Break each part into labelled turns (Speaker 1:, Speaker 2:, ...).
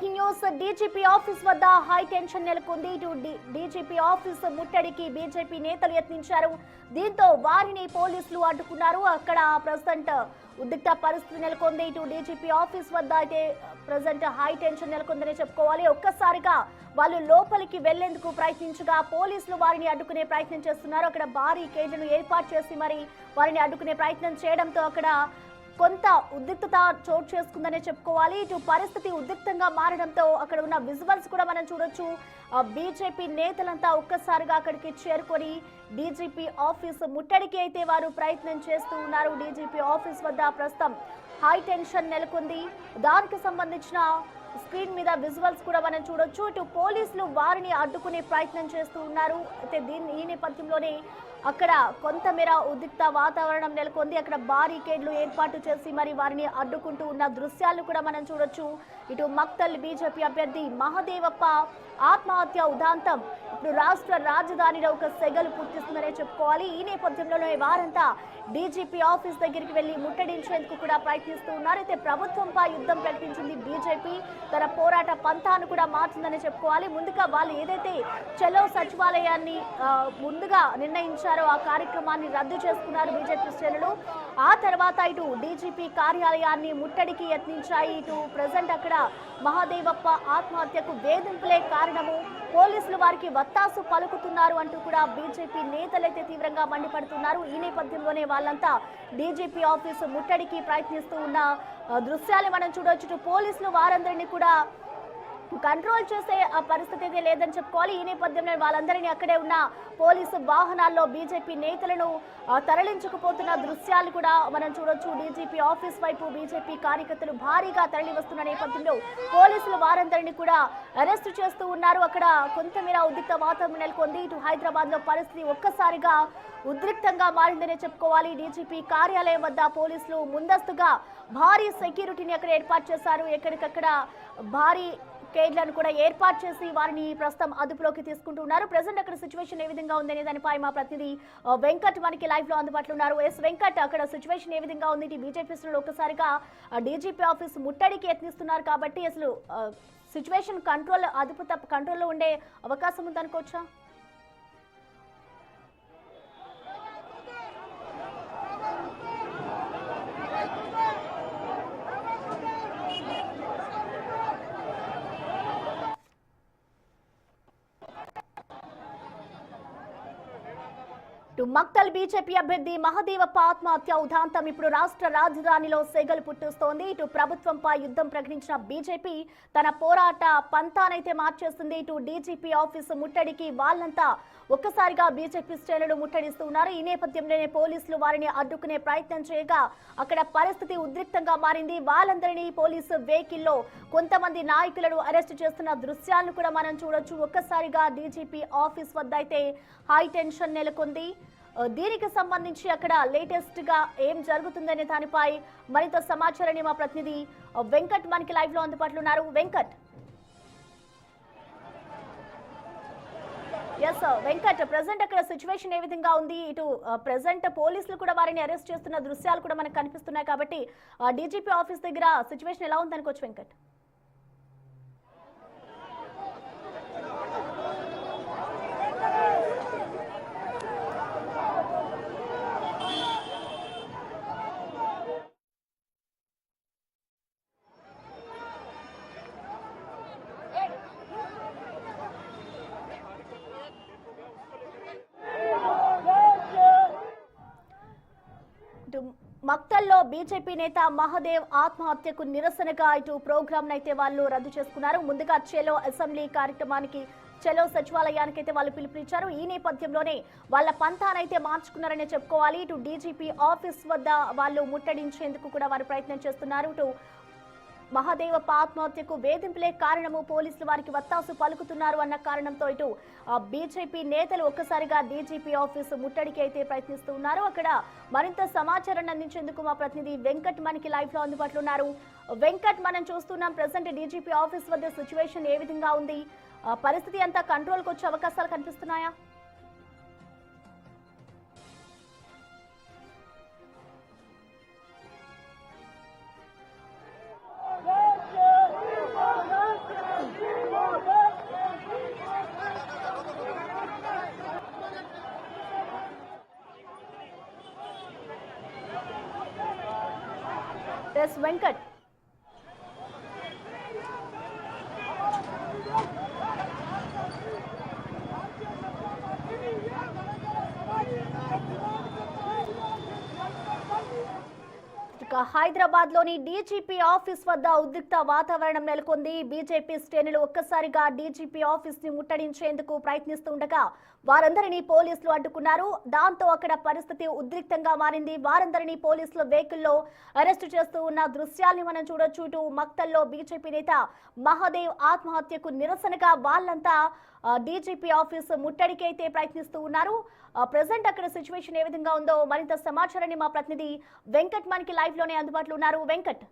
Speaker 1: Breaking news DGP office వద్ద high tension నెలకొంది. DGP office ముట్టడికి బీజేపీ నేతలు యత్నించారు. దీంతో వారిని పోలీసులు అడ్డుకున్నారు. అక్కడ ప్రజెంట్ ఉద్రిక్త పరిస్థితి నెలకొంది. డీజీపీ ఆఫీస్ వద్ద అయితే ప్రజెంట్ హై టెన్షన్ నెలకొందని చెప్పుకోవాలి. ఒక్కసారిగా వాళ్ళు లోపలికి వెళ్లేందుకు ప్రయత్నించగా పోలీసులు వారిని అడ్డుకునే ప్రయత్నం చేస్తున్నారు. అక్కడ భారీ కేజీలు ఏర్పాటు చేసి మరి వారిని అడ్డుకునే ప్రయత్నం చేయడంతో అక్కడ కొంత ఉద్రిక్తత చోటు చేసుకుందనే చెప్పుకోవాలి. పరిస్థితి ఉద్రిక్తంగా మారడంతో అక్కడ ఉన్న విజువల్స్ కూడా మనం చూడొచ్చు. బీజేపీ నేతలంతా ఒక్కసారిగా అక్కడికి చేరుకొని డీజీపీ ఆఫీస్ ముట్టడికి అయితే వారు ప్రయత్నం చేస్తూ ఉన్నారు. డీజీపీ ఆఫీస్ వద్ద ప్రస్తుతం హై టెన్షన్ నెలకొంది. దానికి సంబంధించిన స్క్రీన్ మీద విజువల్స్ కూడా మనం చూడొచ్చు. పోలీసులు వారిని అడ్డుకునే ప్రయత్నం చేస్తూ ఉన్నారు. అయితే ఈ నేపథ్యంలోనే అక్కడ కొంతమేర ఉద్రిక్త వాతావరణం నెలకొంది. అక్కడ బారికేడ్లు ఏర్పాటు చేసి మరి వారిని అడ్డుకుంటూ ఉన్న దృశ్యాలు కూడా మనం చూడొచ్చు. మక్తల్ బీజేపీ అభ్యర్థి మహదేవప్ప ఆత్మహత్య ఉదాంతం ఇప్పుడు రాష్ట్ర రాజధానిలో ఒక సెగలు పుట్టిస్తుందనే చెప్పుకోవాలి. ఈ నేపథ్యంలోనే వారంతా డీజీపీ ఆఫీస్ దగ్గరికి వెళ్లి ముట్టడించేందుకు కూడా ప్రయత్నిస్తూ ఉన్నారు. అయితే ప్రభుత్వంపై యుద్ధం ప్రకటించింది బీజేపీ. తన పోరాట పంథాను కూడా మార్చిందని చెప్పుకోవాలి. ముందుగా వాళ్ళు ఏదైతే చలో సచివాలయాన్ని ముందుగా నిర్ణయించారో ఆ కార్యక్రమాన్ని రద్దు చేసుకున్నారు బీజేపీ శ్రేణులు. ఆ తర్వాత డీజీపీ కార్యాలయాన్ని ముట్టడికి యత్నించాయి. ప్రజెంట్ అక్కడ మహదేవప్ప ఆత్మహత్యకు వేధింపులే కారణము, పోలీసులు వారికి వత్తాసు పలుకుతున్నారు అంటూ కూడా బీజేపీ నేతలైతే తీవ్రంగా మండిపడుతున్నారు. ఈ నేపథ్యంలోనే వాళ్ళంతా డీజీపీ ఆఫీసు ముట్టడికి ప్రయత్నిస్తూ ఉన్న దృశ్యాలు మనం చూడొచ్చు. పోలీసులు వారందరినీ కూడా కంట్రోల్ చేసే పరిస్థితి అయితే లేదని చెప్పుకోవాలి. ఈ నేపథ్యంలో వాళ్ళందరినీ అక్కడే ఉన్న పోలీసు వాహనాల్లో బీజేపీ నేతలను తరలించుకుపోతున్న దృశ్యాలు కూడా మనం చూడొచ్చు. డీజీపీ ఆఫీస్ వైపు బీజేపీ కార్యకర్తలు భారీగా తరలి వస్తున్న నేపథ్యంలో పోలీసులు వారందరినీ కూడా అరెస్ట్ చేస్తూ ఉన్నారు. అక్కడ కొంతమేర ఉద్రిక్త వాతావరణం నెలకొంది. హైదరాబాద్ లో పరిస్థితి ఒక్కసారిగా ఉద్రిక్తంగా మారిందనే చెప్పుకోవాలి. డీజీపీ కార్యాలయం వద్ద పోలీసులు ముందస్తుగా భారీ సెక్యూరిటీని అక్కడ ఏర్పాటు చేశారు. ఎక్కడికక్కడ భారీ కేడ్లను కూడా ఏర్పాటు చేసి వారిని ప్రస్తుతం అదుపులోకి తీసుకుంటున్నారు. ప్రెసెంట్ అక్కడ సిచ్యువేషన్ ఏ విధంగా ఉందనే దానిపై మా ప్రతినిధి వెంకట్ మనకి లైవ్ లో అందుబాటులో ఉన్నారు. వెంకట్, అక్కడ సిచ్యువేషన్ ఏ విధంగా ఉంది? బీజేపీ శ్రేణులు ఒక్కసారిగా డీజీపీ ఆఫీస్ ముట్టడికి యత్నిస్తున్నారు కాబట్టి అసలు సిచ్యువేషన్ కంట్రోల్లో ఉండే అవకాశం ఉందనుకోవచ్చా? మక్తల్ బీజేపీ అభ్యర్థి మహదేవప్ప ఆత్మహత్య ఉదాంతం ఇప్పుడు రాష్ట్ర రాజధానిలో సెగలు పుట్టిస్తోంది. ప్రభుత్వంపై యుద్ధం ప్రకటించిన బీజేపీ తన పోరాట పంతానైతే మార్చేస్తుంది. డీజీపీ ఆఫీసు ముట్టడికి వాళ్ళంతా ఒక్కసారిగా బీజేపీ శ్రేణులు ముట్టడిస్తూ ఉన్నారు. ఈ నేపథ్యంలోనే పోలీసులు వారిని అడ్డుకునే ప్రయత్నం చేయగా అక్కడ పరిస్థితి ఉద్రిక్తంగా మారింది. వాళ్ళందరినీ పోలీసు వెహికల్లో కొంతమంది నాయకులను అరెస్టు చేస్తున్న దృశ్యాలను కూడా మనం చూడొచ్చు. ఒక్కసారిగా డీజీపీ ఆఫీస్ వద్ద అయితే హై టెన్షన్ నెలకొంది. దీనికి సంబంధించి అక్కడ లేటెస్ట్ గా ఏం జరుగుతుందనే దానిపై మరింత సమాచారాన్ని మా ప్రతినిధి వెంకట్ మనకి లైవ్ లో అందుబాటులో ఉన్నారు. వెంకట్, వెంకట్, ప్రెసెంట్ అక్కడ సిచ్యువేషన్ ఏ విధంగా ఉంది? ప్రెసెంట్ పోలీసులు కూడా వారిని అరెస్ట్ చేస్తున్న దృశ్యాలు కూడా మనకు కనిపిస్తున్నాయి కాబట్టి డీజీపీ ఆఫీస్ దగ్గర సిచ్యువేషన్ ఎలా ఉంది అనుకోవచ్చు వెంకట్? మక్తల్లో బీజేపీ నేత మహదేవ్ ఆత్మహత్యకు నిరసనగా ప్రోగ్రామ్ అయితే వాళ్ళు రద్దు చేసుకున్నారు. ముందుగా చెలో అసెంబ్లీ కార్యక్రమానికి, చెలో సచివాలయానికి అయితే వాళ్ళు పిలుపునిచ్చారు. ఈ నేపథ్యంలోనే వాళ్ళ పంతానైతే మార్చుకున్నారనే చెప్పుకోవాలి. డీజీపీ ఆఫీస్ వద్ద వాళ్ళు ముట్టడించేందుకు కూడా వారు ప్రయత్నం చేస్తున్నారు. మహదేవప్ప ఆత్మహత్యకు వేధింపులే కారణము, పోలీసులు వారికి వత్తాసు పలుకుతున్నారు అన్న కారణంతో బీజేపీ నేతలు ఒక్కసారిగా డీజీపీ ఆఫీసు ముట్టడికి అయితే ప్రయత్నిస్తూ ఉన్నారు. అక్కడ మరింత సమాచారాన్ని అందించేందుకు మా ప్రతినిధి వెంకట్ మనకి లైవ్ లో అందుబాటులో ఉన్నారు. వెంకట్, మనం చూస్తున్నాం ప్రెసెంట్ డీజీపీ ఆఫీస్ వద్ద సిచ్యువేషన్ ఏ విధంగా ఉంది? పరిస్థితి అంతా కంట్రోల్కి వచ్చే అవకాశాలు కనిపిస్తున్నాయా? ఎస్ వెంకట్. హైదరాబాద్ లోని డీజీపీ ఆఫీస్ వద్ద ఉద్రిక్త వాతావరణం నెలకొంది. బీజేపీ శ్రేణులు ఒక్కసారిగా డీజీపీ ఆఫీస్ ని ముట్టడించేందుకు ప్రయత్నిస్తుండగా వారందరినీ పోలీసులు అడ్డుకున్నారు. దాంతో అక్కడ పరిస్థితి ఉద్రిక్తంగా మారింది. వారందరినీ పోలీసులు వెహికల్లో అరెస్టు చేస్తూ ఉన్న దృశ్యాల్ని మనం చూడొచ్చు. ఇటు మక్తల్లో బీజేపీ నేత మహాదేవ్ ఆత్మహత్యకు నిరసనగా వాళ్ళంతా డీజీపీ ఆఫీస్ ముట్టడికి అయితే ప్రయత్నిస్తూ ఉన్నారు. ప్రెసెంట్ అక్కడ సిచ్యువేషన్ ఏ విధంగా ఉందో మరింత సమాచారాన్ని మా ప్రతినిధి వెంకట్ మనకి లైవ్ లోనే అందుబాటులో ఉన్నారు. వెంకట్.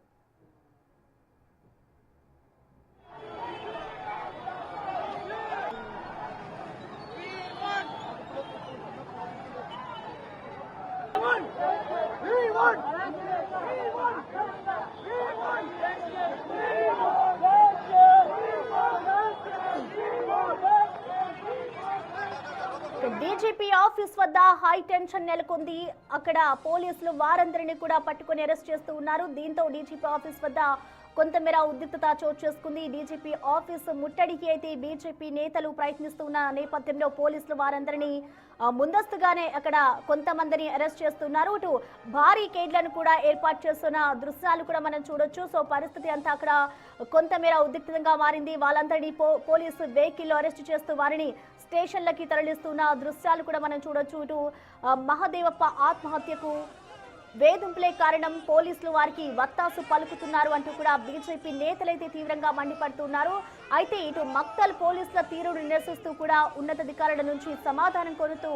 Speaker 1: డీజీపీ ఆఫీస్ వద్ద హై టెన్షన్ నెలకొంది. అక్కడ పోలీసులు వారందరినీ కూడా పట్టుకొని అరెస్ట్ చేస్తూ ఉన్నారు. దీంతో డీజీపీ ఆఫీస్ వద్ద కొంతమేర ఉద్రిక్తత చోటు చేసుకుంది. డీజీపీ ఆఫీస్ ముట్టడికి అయితే బీజేపీ నేతలు ప్రయత్నిస్తున్న నేపథ్యంలో పోలీసులు వారందరినీ ముందస్తుగానే అక్కడ కొంతమందిని అరెస్ట్ చేస్తున్నారు. ఇటు భారీ కేడ్లను కూడా ఏర్పాటు చేస్తున్న దృశ్యాలు కూడా మనం చూడొచ్చు. సో పరిస్థితి అంతా అక్కడ కొంతమేర ఉద్రిక్తంగా మారింది. వాళ్ళందరినీ పోలీసు వెహికల్లో అరెస్ట్ చేస్తూ వారిని స్టేషన్లకి తరలిస్తున్న దృశ్యాలు కూడా మనం చూడొచ్చు. ఇటు మహాదేవప్ప ఆత్మహత్యకు వేధింపులే కారణం, పోలీసులు వారికి వత్తాసు పలుకుతున్నారు అంటూ కూడా బీజేపీ నేతలైతే తీవ్రంగా మండిపడుతున్నారు. అయితే ఇటు మక్తల్ పోలీసుల తీరును నిరసిస్తూ కూడా ఉన్నతాధికారుల నుంచి సమాధానం కోరుతూ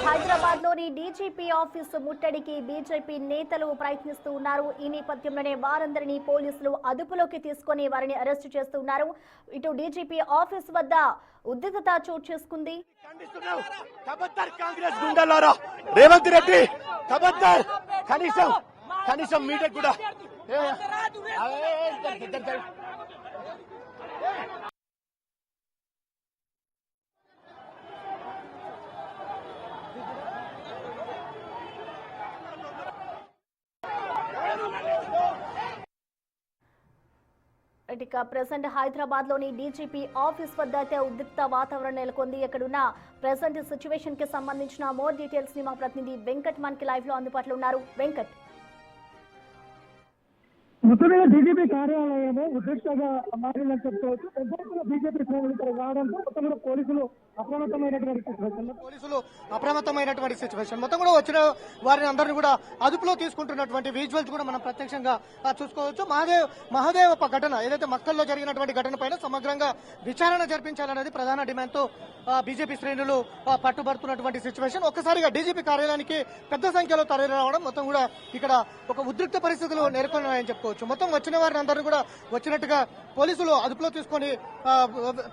Speaker 1: హైదరాబాద్ లోని డీజీపీ ఆఫీస్ ముట్టడికి బీజేపీ నేతలు ప్రయత్నిస్తూ ఉన్నారు. ఈ నేపథ్యంలోనే వారందరినీ పోలీసులు అదుపులోకి తీసుకొని వారిని అరెస్టు చేస్తున్నారు. ఇటు డీజీపీ ఆఫీస్ వద్ద ఉద్రిక్తత చోటు చేసుకుంది.
Speaker 2: రేవంత్ రెడ్డి కనీసం మీడియా కూడా
Speaker 1: ఇక ప్రెసెంట్ హైదరాబాద్ లోని డీజీపీ ఆఫీస్ వద్ద అయితే ఉద్రిక్త వాతావరణం నెలకొంది. ఇక్కడున్న ప్రెసెంట్ సిచ్యువేషన్ కి సంబంధించిన మోర్ డీటెయిల్స్ ని మా ప్రతినిధి వెంకట్ మనకి లైవ్ లో అందుబాటులో ఉన్నారు. వెంకట్.
Speaker 3: మొత్తంగా బీజేపీ కార్యాలయము ఉద్రిక్తంగా మారిందని చెప్పుకోవచ్చు. పెద్ద ఎత్తున బీజేపీ శ్రేణులు ఇక్కడ రావడంతో మొత్తం కూడా పోలీసులు అప్రమత్తమైనటువంటి సిచ్యువేషన్ మొత్తం కూడా వచ్చిన వారిని అందరినీ కూడా అదుపులో తీసుకుంటున్నటువంటి విజువల్స్ కూడా మనం ప్రత్యక్షంగా చూసుకోవచ్చు. మహాదేవప్ప ఘటన ఏదైతే మక్తల్లో జరిగినటువంటి ఘటన పైన సమగ్రంగా విచారణ జరిపించాలనేది ప్రధాన డిమాండ్ తో బీజేపీ శ్రేణులు పట్టుబడుతున్నటువంటి సిచ్యువేషన్. ఒక్కసారిగా డీజీపీ కార్యాలయానికి పెద్ద సంఖ్యలో తరలి రావడం మొత్తం కూడా ఇక్కడ ఒక ఉద్రిక్త పరిస్థితులు నెలకొన్నాయని చెప్పుకోవచ్చు. మొత్తం వచ్చిన వారిని అందరూ కూడా వచ్చినట్టుగా పోలీసులు అదుపులో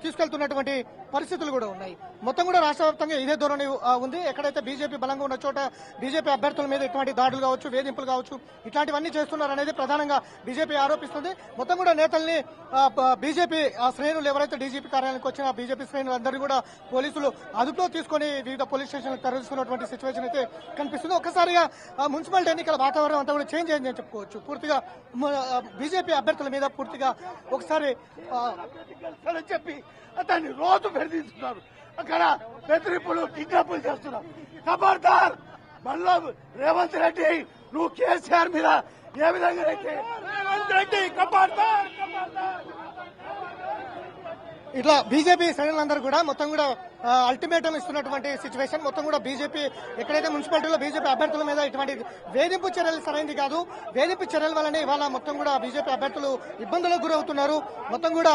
Speaker 3: తీసుకెళ్తున్నటువంటి పరిస్థితులు కూడా ఉన్నాయి. మొత్తం కూడా రాష్ట్ర వ్యాప్తంగా ఇదే ధోరణి ఉంది. ఎక్కడైతే బీజేపీ బలంగా ఉన్న చోట బీజేపీ అభ్యర్థుల మీద ఇటువంటి దాడులు కావచ్చు, వేధింపులు కావచ్చు, ఇట్లాంటివన్నీ చేస్తున్నారనేది ప్రధానంగా బీజేపీ ఆరోపిస్తుంది. మొత్తం కూడా నేతల్ని బీజేపీ శ్రేణులు ఎవరైతే డీజీపీ కార్యాలయానికి వచ్చిన బీజేపీ శ్రేణులు అందరూ కూడా పోలీసులు అదుపులో తీసుకుని వివిధ పోలీస్ స్టేషన్లకు తరలిస్తున్నటువంటి సిచ్యువేషన్ అయితే కనిపిస్తుంది. ఒక్కసారిగా మున్సిపాలిటీ ఎన్నికల వాతావరణం అంతా కూడా చేంజ్ అయిందని చెప్పుకోవచ్చు. పూర్తిగా బీజేపీ అభ్యర్థుల మీద పూర్తిగా ఒకసారి చెప్పి దాన్ని రోజు బెదిరిస్తున్నారు. అక్కడ బెదిరింపులు కిడ్నాపులు చేస్తున్నారు. ఖబర్దార్ మళ్ళా రేవంత్ రెడ్డి నువ్వు కేసీఆర్ మీద ఏ విధంగా అయితే రేవంత్ రెడ్డి ఖబర్దార్ ఇట్లా బీజేపీ శ్రేణులందరూ కూడా మొత్తం కూడా అల్టిమేటం ఇస్తున్నటువంటి సిచ్యువేషన్. మొత్తం కూడా బీజేపీ ఎక్కడైతే మున్సిపాలిటీలో బీజేపీ అభ్యర్థుల మీద ఇటువంటి వేధింపు చర్యలు సరైనది కాదు. వేధింపు చర్యల వల్లనే ఇవాళ మొత్తం కూడా బీజేపీ అభ్యర్థులు ఇబ్బందులకు గురవుతున్నారు. మొత్తం కూడా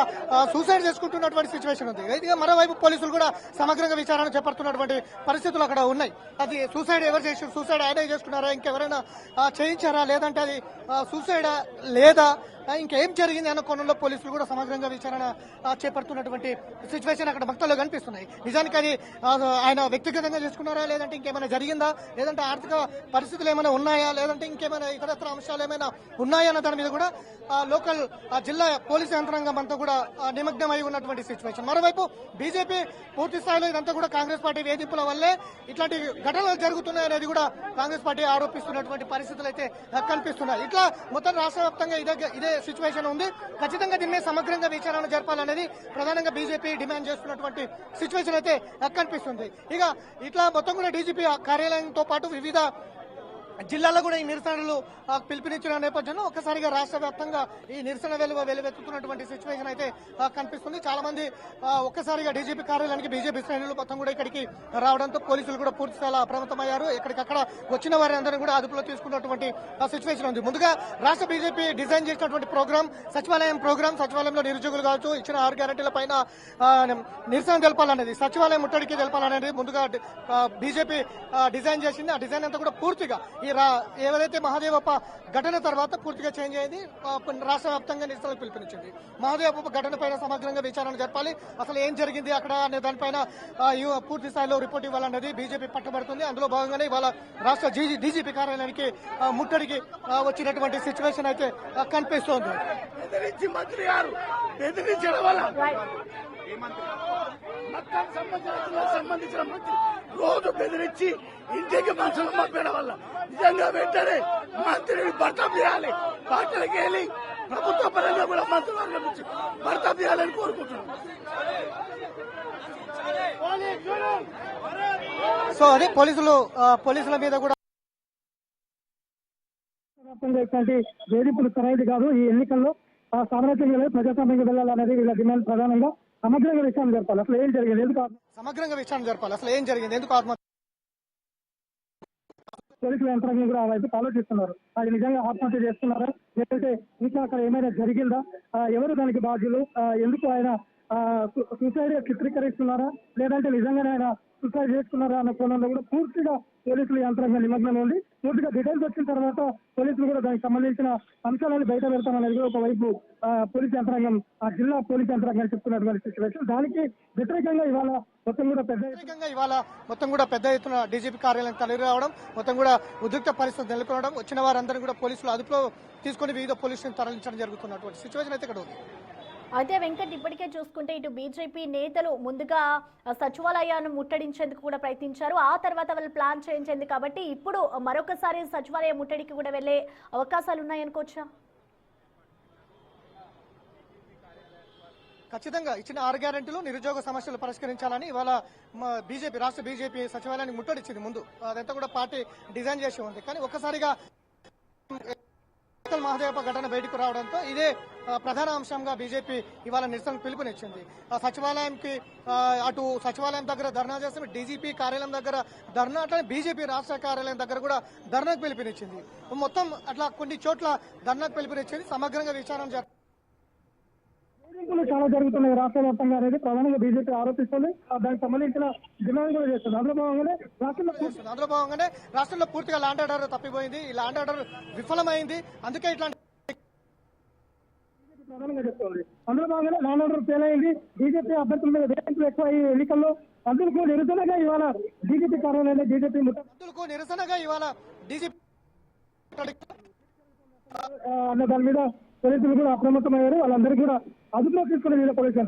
Speaker 3: సూసైడ్ చేసుకుంటున్నటువంటి సిచ్యువేషన్ ఉంది. అయితే మరోవైపు పోలీసులు కూడా సమగ్రంగా విచారణ చేపడుతున్నటువంటి పరిస్థితులు అక్కడ ఉన్నాయి. అది సూసైడ్ ఎవరు చేశారు, సూసైడ్ ఆయనే చేసుకున్నారా, ఇంకెవరైనా చేయించారా, లేదంటే అది సూసైడా లేదా, ఇంకేం జరిగింది అన్న కోణంలో పోలీసులు కూడా సమగ్రంగా విచారణ చేపడుతున్నటువంటి సిచ్యువేషన్ అక్కడ భక్తుల్లో కనిపిస్తున్నాయి. నిజానికి అది ఆయన వ్యక్తిగతంగా చేసుకున్నారా, లేదంటే ఇంకేమైనా జరిగిందా, లేదంటే ఆర్థిక పరిస్థితులు ఏమైనా ఉన్నాయా, లేదంటే ఇంకేమైనా ఇతరత్ర అంశాలు ఏమైనా ఉన్నాయా అన్న దాని మీద కూడా లోకల్ జిల్లా పోలీసు యంత్రాంగం అంతా కూడా నిమగ్నమై ఉన్నటువంటి సిచ్యువేషన్. మరోవైపు బీజేపీ పూర్తి స్థాయిలో ఇదంతా కూడా కాంగ్రెస్ పార్టీ వేధింపుల వల్లే ఇట్లాంటి ఘటనలు జరుగుతున్నాయనేది కూడా కాంగ్రెస్ పార్టీ ఆరోపిస్తున్నటువంటి పరిస్థితులు అయితే కనిపిస్తున్నాయి. ఇట్లా మొత్తం రాష్ట్ర వ్యాప్తంగా ఇదే సిచ్యువేషన్ ఉంది. ఖచ్చితంగా దీన్ని సమగ్రంగా విచారణ జరపాలనేది ప్రధానంగా బీజేపీ డిమాండ్ చేస్తున్నటువంటి సిచ్యువేషన్ అయితే కనిపిస్తుంది. ఇక ఇట్లా మొత్తం కూడా డీజీపీ కార్యాలయంతో పాటు వివిధ జిల్లాలో కూడా ఈ నిరసనలు పిలుపునిచ్చిన నేపథ్యంలో ఒక్కసారిగా రాష్ట్ర వ్యాప్తంగా ఈ నిరసన వెలువెత్తుతున్నటువంటి సిచ్యువేషన్ అయితే కనిపిస్తుంది. చాలా మంది ఒక్కసారిగా డీజీపీ కార్యాలయానికి బీజేపీ శ్రేణులు మొత్తం కూడా ఇక్కడికి రావడంతో పోలీసులు కూడా పూర్తి స్థాయిలో అప్రమత్తమయ్యారు. ఎక్కడికక్కడ వచ్చిన వారందరూ కూడా అదుపులో తీసుకున్నటువంటి సిచ్యువేషన్ ఉంది. ముందుగా రాష్ట్ర బీజేపీ డిజైన్ చేసినటువంటి ప్రోగ్రామ్ సచివాలయంలో నిరుద్యోగులు కావచ్చు ఇచ్చిన 6 గ్యారెంటీల పైన నిరసన తెలపాలనేది, సచివాలయం ముట్టడికి తెలపాలనేది ముందుగా బీజేపీ డిజైన్ చేసింది. ఆ డిజైన్ అంతా కూడా పూర్తిగా ఏదైతే మహాదేవప్ప ఘటన తర్వాత పూర్తిగా చేంజ్ అయింది. రాష్ట్ర వ్యాప్తంగా నిరసనలు పిలుపునిచ్చింది. మహాదేవప్ప ఘటన పైన సమగ్రంగా విచారణ జరపాలి, అసలు ఏం జరిగింది అక్కడ అనే దానిపైన పూర్తి స్థాయిలో రిపోర్ట్ ఇవ్వాలనేది బీజేపీ పట్టుబడుతుంది. అందులో భాగంగానే ఇవాళ రాష్ట్ర డీజీపీ కార్యాలయానికి ముట్టడికి వచ్చినటువంటి సిచ్యువేషన్ అయితే కనిపిస్తోంది.
Speaker 2: సంబంధించిన మంత్రి రోజు బెదిరించి ఇంటికి మనుషులు పంపడం వల్ల నిజంగా వెంటనే మంత్రిని బర్తరఫ్ చేయాలి. పార్టీలకు వెళ్ళి ప్రభుత్వ పరంగా కూడా మంత్రివర్గం నుంచి బర్తరఫ్ చేయాలని కోరుకుంటున్నాం.
Speaker 3: సో అదే పోలీసుల మీద కూడా వేధింపులు సరైనది కాదు. ఈ ఎన్నికల్లో సామరస్యంగా ప్రజాస్వామ్యంగా వెళ్ళాలనేది వీళ్ళ డిమాండ్. ప్రధానంగా సమగ్రంగా విచారణ జరపాలి, అసలు ఏం జరిగింది, ఎందుకు ఆత్మహత్య పోలీసుల యంత్రాంగం కూడా వైపు ఆలోచిస్తున్నారు. అది నిజంగా ఆత్మహత్య చేస్తున్నారా, లేకపోతే ఇంకా అక్కడ ఏమైనా జరిగిందా, ఎవరు దానికి బాధ్యులు, ఎందుకు ఆయన సూసైడ్ చిత్రీకరిస్తున్నారా, లేదంటే నిజంగానే ఆయన సూసైడ్ చేసుకున్నారా అన్న కోణంలో కూడా పూర్తిగా పోలీసుల యంత్రాంగం నిమగ్నం ఉంది. పూర్తిగా డీటెయిల్స్ వచ్చిన తర్వాత పోలీసులు కూడా దానికి సంబంధించిన అంశాలను బయట పెడతామనేది కూడా ఒకవైపు పోలీస్ యంత్రాంగం, ఆ జిల్లా పోలీస్ యంత్రాంగం చెప్తున్నటువంటి సిచ్యువేషన్. దానికి వ్యతిరేకంగా ఇవాళ మొత్తం కూడా పెద్ద ఎత్తున డీజీపీ కార్యాలయం తరలి రావడం, మొత్తం కూడా ఉద్రిక్త పరిస్థితి నెలకొనడం, వచ్చిన వారందరూ కూడా పోలీసులు అదుపులో తీసుకుని వివిధ పోలీసులను తరలించడం జరుగుతున్నటువంటి సిచ్యువేషన్ అయితే ఇక్కడ ఉంది.
Speaker 1: అయితే వెంకట్, ఇప్పటికే చూసుకుంటే ఇటు బీజేపీ నేతలు ముందుగా సచివాలయాన్ని ముట్టడించేందుకు కూడా ప్రయత్నించారు. ఆ తర్వాత వాళ్ళు ప్లాన్ చేయించింది కాబట్టి ఇప్పుడు మరొకసారి సచివాలయ ముట్టడికి కూడా వెళ్లే అవకాశాలు ఉన్నాయనుకోవచ్చా?
Speaker 3: ఖచ్చితంగా ఇచ్చిన 6 గ్యారెంటీలు నిరుద్యోగ సమస్యలు పరిష్కరించాలని ఇవాళ రాష్ట్ర బీజేపీ సచివాలయానికి ముట్టడిచ్చింది. ముందు అదంతా కూడా పార్టీ డిజైన్ చేసి ఉంది. కానీ ఒక్కసారిగా మహాదేవప్ప ఘటన బయటకు రావడంతో ఇదే ప్రధాన అంశంగా బీజేపీ ఇవాళ నిరసన పిలుపునిచ్చింది. సచివాలయంకి అటు సచివాలయం దగ్గర ధర్నా చేస్తే డీజీపీ కార్యాలయం దగ్గర ధర్నా, అట్లా బీజేపీ రాష్ట్ర కార్యాలయం దగ్గర కూడా ధర్నాకు పిలుపునిచ్చింది. మొత్తం అట్లా కొన్ని చోట్ల ధర్నాకు పిలుపునిచ్చింది. సమగ్రంగా విచారణ చాలా జరుగుతున్నాయి రాష్ట్ర వ్యాప్తంగా అనేది ప్రధానంగా బీజేపీ ఆరోపిస్తుంది. దానికి సంబంధించిన డిమాండ్ కూడా చేస్తుంది. అందులో భాగంగానే రాష్ట్రంలో పూర్తిగా ల్యాండ్ ఆర్డర్ తప్పిపోయింది. ఈ ల్యాండ్ ఆర్డర్ విఫలమైంది. అందుకే ఇట్లాంటి ప్రధానంగా చెప్తుంది. అందులో భాగంగానే ల్యాండ్ ఆర్డర్ ఫెయిల్ అయింది. బీజేపీ అభ్యర్థుల మీద వేధింపులు ఎక్కువ ఈ ఎన్నికల్లో. అందుకు నిరసనగా ఇవాళ డీజీపీ కార్యాలయంలో అన్న దాని మీద పోలీసులు కూడా అప్రమత్తమయ్యారు. వాళ్ళందరూ కూడా అదుపులో తీసుకుని వీళ్ళ పోలీసులు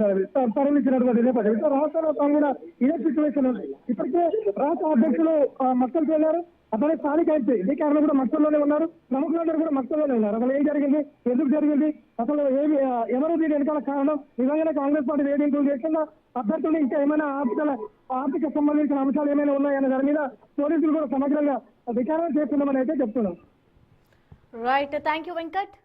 Speaker 3: తరలించినటువంటి నేపథ్యం రాష్ట్ర వ్యాప్తంగా కూడా ఇదే సిచ్యువేషన్ ఉంది. ఇప్పటికే రాష్ట్ర అధ్యక్షులు మక్కలకి వెళ్లారు.
Speaker 4: అతని స్థానిక ఎంపీ అధికారులు కూడా మక్తల్లోనే ఉన్నారు, ప్రముఖులందరూ కూడా మక్తల్లోనే ఉన్నారు. అసలు ఏం జరిగింది, ఎందుకు జరిగింది, అసలు ఎవరు దీని వెనకాల కారణం, నిజంగానే కాంగ్రెస్ పార్టీ వేధింపులు చేస్తుందా, అభ్యర్థులు ఇంకా ఏమైనా ఆర్థిక సంబంధించిన అంశాలు ఏమైనా ఉన్నాయనే దాని మీద పోలీసులు కూడా సమగ్రంగా విచారణ చేస్తున్నామని అయితే చెప్తున్నాం.
Speaker 1: Right, thank you Venkat.